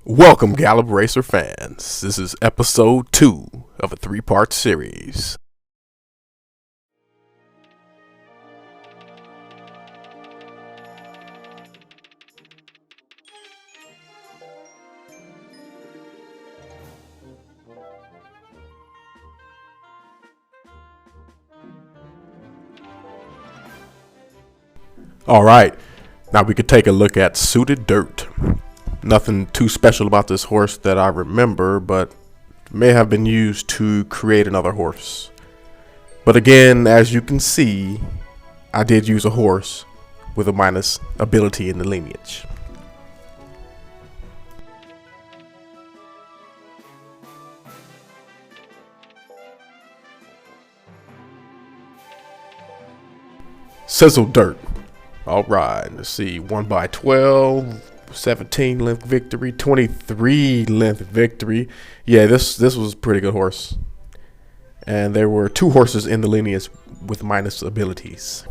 Welcome, Gallop Racer fans. This is episode 2 of a 3-part series. Alright, now we could take a look at Suited Dirt. Nothing too special about this horse that I remember, but may have been used to create another horse. But again, as you can see, I did use a horse with a minus ability in the lineage. Sizzle Dirt. Alright, let's see, 1x12. 17 length victory, 23 length victory. Yeah, this was a pretty good horse. And there were 2 horses in the lineage with minus abilities.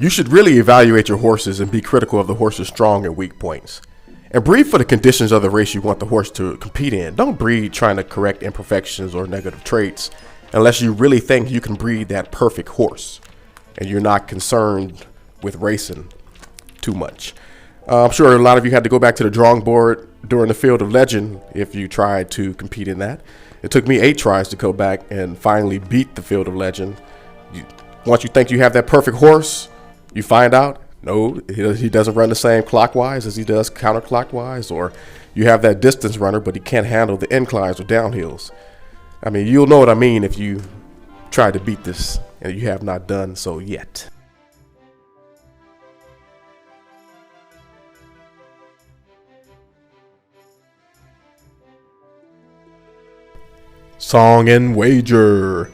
You should really evaluate your horses and be critical of the horse's strong and weak points. And breed for the conditions of the race you want the horse to compete in. Don't breed trying to correct imperfections or negative traits unless you really think you can breed that perfect horse and you're not concerned with racing too much. I'm sure a lot of you had to go back to the drawing board during the Field of Legend if you tried to compete in that. It took me 8 tries to go back and finally beat the Field of Legend. Once you think you have that perfect horse, you find out no, he doesn't run the same clockwise as he does counterclockwise, or you have that distance runner, but he can't handle the inclines or downhills. I mean, you'll know what I mean if you try to beat this and you have not done so yet. Song and Wager.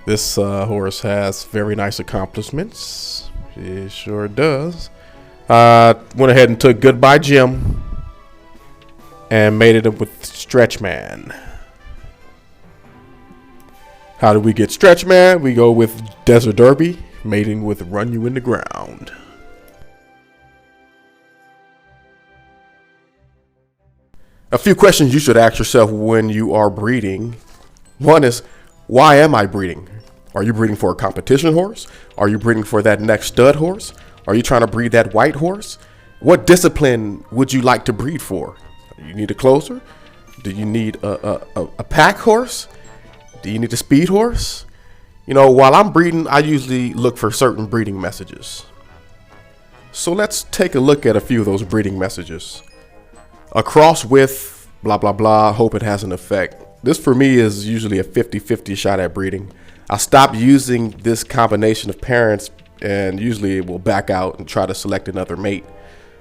This horse has very nice accomplishments. It sure does. Went ahead and took Goodbye Jim and made it up with Stretch Man. How do we get Stretch Man? We go with Desert Derby, mating with Run You in the Ground. A few questions you should ask yourself when you are breeding. One is, why am I breeding? Are you breeding for a competition horse? Are you breeding for that next stud horse? Are you trying to breed that white horse? What discipline would you like to breed for? Do you need a closer? Do you need a pack horse? Do you need a speed horse? You know, while I'm breeding, I usually look for certain breeding messages. So let's take a look at a few of those breeding messages. A cross with blah, blah, blah. Hope it has an effect. This for me is usually a 50-50 shot at breeding. I stop using this combination of parents and usually it will back out and try to select another mate.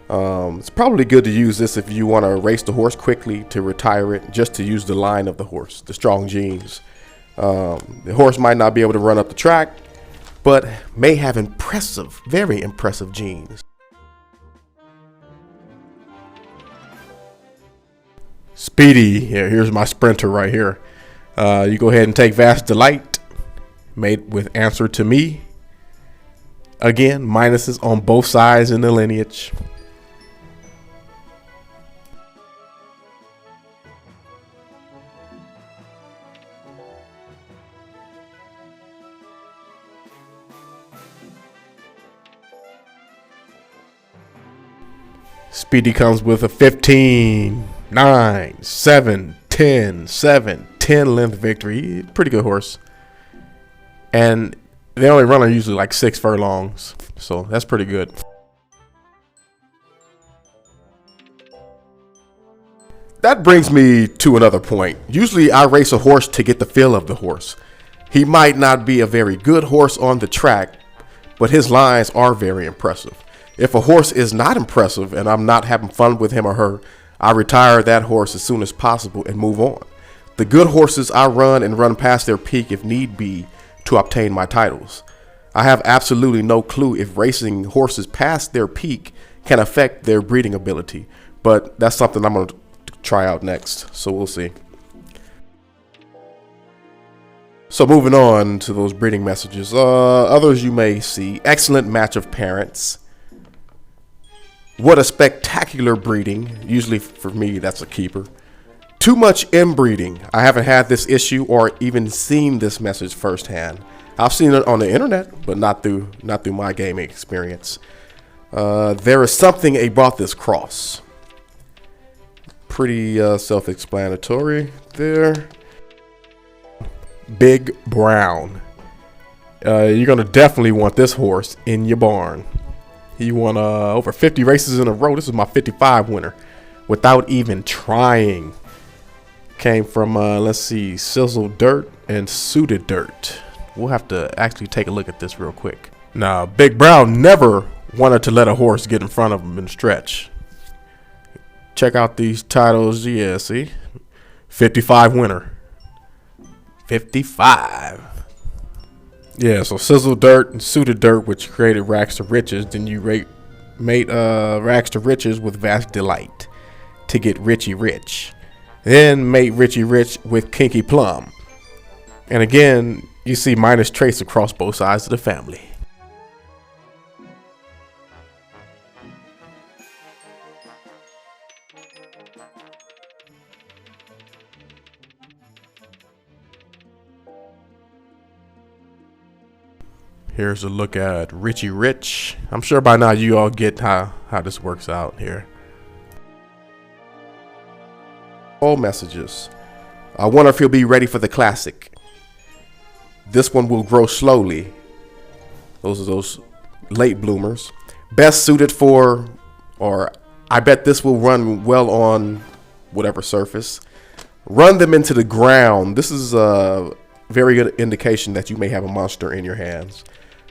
It's probably good to use this if you want to race the horse quickly to retire it, just to use the line of the horse, the strong genes. The horse might not be able to run up the track, but may have impressive, very impressive genes. Speedy, here's my sprinter right here. You go ahead and take Vast Delight. Made with Answer to Me. Again, minuses on both sides in the lineage. Speedy comes with a 15, 9, 7, 10, 7, 10 length victory. Pretty good horse. And they only run usually like 6 furlongs, so that's pretty good. That brings me to another point. Usually I race a horse to get the feel of the horse. He might not be a very good horse on the track, but his lines are very impressive. If a horse is not impressive and I'm not having fun with him or her, I retire that horse as soon as possible and move on. The good horses I run and run past their peak if need be, to obtain my titles. I have absolutely no clue if racing horses past their peak can affect their breeding ability, but that's something I'm going to try out next, so we'll see. So moving on to those breeding messages. Others you may see. Excellent match of parents. What a spectacular breeding. Usually for me, that's a keeper. Too much inbreeding. I haven't had this issue or even seen this message firsthand. I've seen it on the internet, but not through my gaming experience. There is something about this cross. Pretty self-explanatory there. Big Brown. You're gonna definitely want this horse in your barn. He won over 50 races in a row. This is my 55 winner without even trying. Came from let's see, Sizzle Dirt and Suited Dirt. We'll have to actually take a look at this real quick. Now, Big Brown never wanted to let a horse get in front of him and stretch. Check out these titles. Yeah, see, 55 winner. 55. Yeah, so Sizzle Dirt and Suited Dirt, which created Rags to Riches. Then you made Rags to Riches with Vast Delight to get Richie Rich. Then made Richie Rich with Kinky Plum. And again, you see minus traits across both sides of the family. Here's a look at Richie Rich. I'm sure by now you all get how this works out here. All messages. I wonder if he'll be ready for the classic. This one will grow slowly. Those are those late bloomers. Best suited for, or I bet this will run well on whatever surface. Run them into the ground. This is a very good indication that you may have a monster in your hands.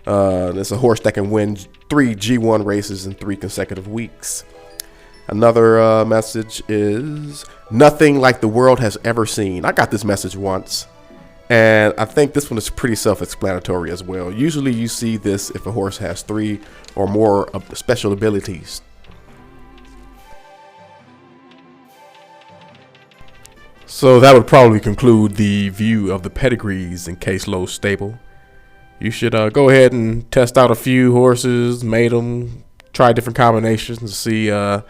It's a horse that can win 3 G1 races in 3 consecutive weeks. Another message is nothing like the world has ever seen. I got this message once, and I think this one is pretty self-explanatory as well. Usually you see this if a horse has 3 or more special abilities. So that would probably conclude the view of the pedigrees in KslowW stable. You should go ahead and test out a few horses, mate them, try different combinations and see, you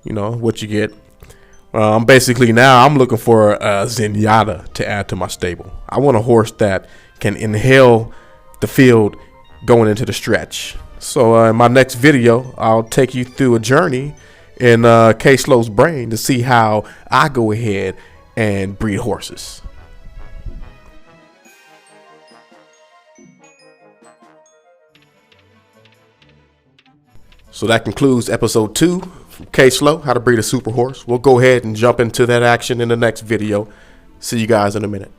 know, what you get. Basically now I'm looking for a Zenyatta to add to my stable. I want a horse that can inhale the field going into the stretch. So in my next video, I'll take you through a journey in KslowW's brain to see how I go ahead and breed horses. So that concludes episode 2 from KslowW, how to breed a super horse. We'll go ahead and jump into that action in the next video. See you guys in a minute.